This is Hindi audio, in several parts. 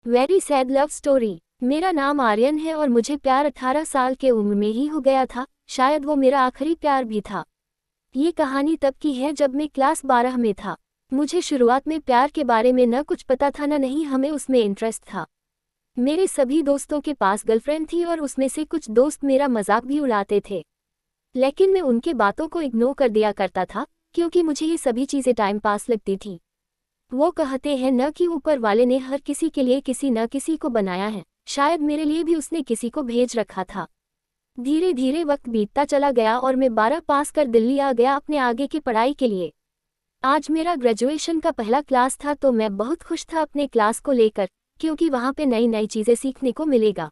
Very sad love story. मेरा नाम आर्यन है और मुझे प्यार 18 साल के उम्र में ही हो गया था। शायद वो मेरा आखिरी प्यार भी था। ये कहानी तब की है जब मैं क्लास 12 में था। मुझे शुरुआत में प्यार के बारे में न कुछ पता था न नहीं हमें उसमें इंटरेस्ट था। मेरे सभी दोस्तों के पास गर्लफ्रेंड थी और उसमें से कुछ दोस्त मेरा मजाक भी उड़ाते थे, लेकिन मैं उनके बातों को इग्नोर कर दिया करता था क्योंकि मुझे ये सभी चीज़ें टाइम पास लगती थी। वो कहते हैं न कि ऊपर वाले ने हर किसी के लिए किसी न किसी को बनाया है, शायद मेरे लिए भी उसने किसी को भेज रखा था। धीरे धीरे वक्त बीतता चला गया और मैं 12 पास कर दिल्ली आ गया अपने आगे की पढ़ाई के लिए। आज मेरा ग्रेजुएशन का पहला क्लास था तो मैं बहुत खुश था अपने क्लास को लेकर, क्योंकि वहाँ पे नई नई चीज़ें सीखने को मिलेगा।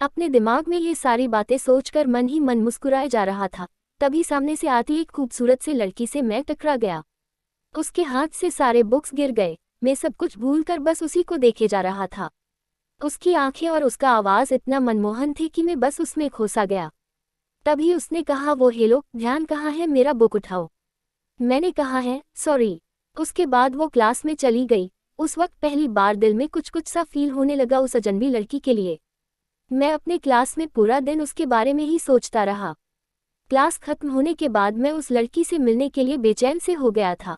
अपने दिमाग में ये सारी बातें सोचकर मन ही मन मुस्कुराए जा रहा था, तभी सामने से आती एक खूबसूरत सी लड़की से मैं टकरा गया। उसके हाथ से सारे बुक्स गिर गए। मैं सब कुछ भूलकर बस उसी को देखे जा रहा था। उसकी आंखें और उसका आवाज़ इतना मनमोहन थी कि मैं बस उसमें खो सा गया। तभी उसने कहा, वो हेलो, ध्यान कहाँ है, मेरा बुक उठाओ। मैंने कहा है सॉरी। उसके बाद वो क्लास में चली गई। उस वक्त पहली बार दिल में कुछ कुछ सा फील होने लगा उस अजनबी लड़की के लिए। मैं अपने क्लास में पूरा दिन उसके बारे में ही सोचता रहा। क्लास खत्म होने के बाद मैं उस लड़की से मिलने के लिए बेचैन से हो गया था।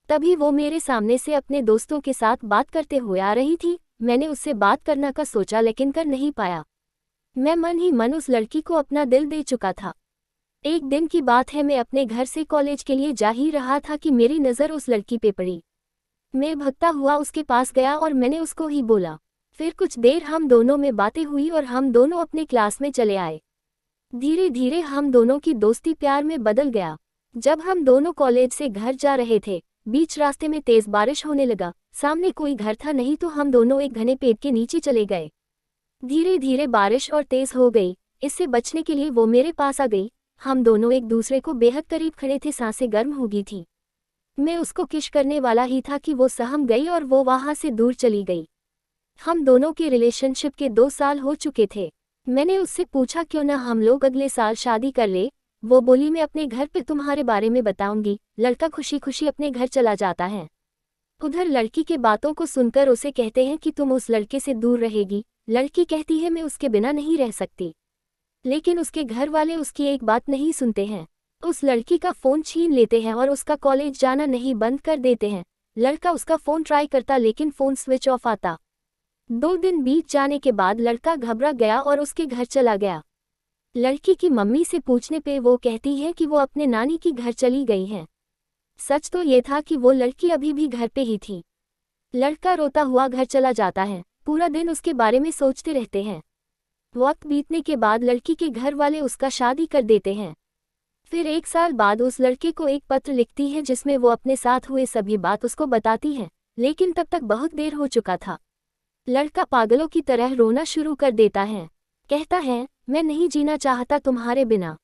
तभी वो मेरे सामने से अपने दोस्तों के साथ बात करते हुए आ रही थी। मैंने उससे बात करने का सोचा लेकिन कर नहीं पाया। मैं मन ही मन उस लड़की को अपना दिल दे चुका था। एक दिन की बात है, मैं अपने घर से कॉलेज के लिए जा ही रहा था कि मेरी नज़र उस लड़की पे पड़ी। मैं भगता हुआ उसके पास गया और मैंने उसको ही बोला। फिर कुछ देर हम दोनों में बातें हुई और हम दोनों अपने क्लास में चले आए। धीरे धीरे हम दोनों की दोस्ती प्यार में बदल गया। जब हम दोनों कॉलेज से घर जा रहे थे, बीच रास्ते में तेज बारिश होने लगा। सामने कोई घर था नहीं तो हम दोनों एक घने पेड़ के नीचे चले गए। धीरे धीरे बारिश और तेज हो गई। इससे बचने के लिए वो मेरे पास आ गई। हम दोनों एक दूसरे को बेहद करीब खड़े थे, सांसें गर्म हो गई थी। मैं उसको किस करने वाला ही था कि वो सहम गई और वो वहां से दूर चली गई। हम दोनों के रिलेशनशिप के 2 साल हो चुके थे। मैंने उससे पूछा क्यों ना हम लोग अगले साल शादी कर ले। वो बोली, मैं अपने घर पे तुम्हारे बारे में बताऊंगी। लड़का खुशी खुशी अपने घर चला जाता है। उधर लड़की के बातों को सुनकर उसे कहते हैं कि तुम उस लड़के से दूर रहेगी। लड़की कहती है मैं उसके बिना नहीं रह सकती। लेकिन उसके घर वाले उसकी एक बात नहीं सुनते हैं। उस लड़की का फ़ोन छीन लेते हैं और उसका कॉलेज जाना नहीं बंद कर देते हैं। लड़का उसका फ़ोन ट्राई करता लेकिन फ़ोन स्विच ऑफ आता। 2 दिन बीत जाने के बाद लड़का घबरा गया और उसके घर चला गया। लड़की की मम्मी से पूछने पे वो कहती है कि वो अपने नानी की घर चली गई हैं। सच तो ये था कि वो लड़की अभी भी घर पे ही थी। लड़का रोता हुआ घर चला जाता है। पूरा दिन उसके बारे में सोचते रहते हैं। वक्त बीतने के बाद लड़की के घर वाले उसका शादी कर देते हैं। फिर 1 साल बाद उस लड़के को एक पत्र लिखती है जिसमें वो अपने साथ हुए सभी बात उसको बताती है, लेकिन तब तक बहुत देर हो चुका था। लड़का पागलों की तरह रोना शुरू कर देता है। कहता है, मैं नहीं जीना चाहता तुम्हारे बिना।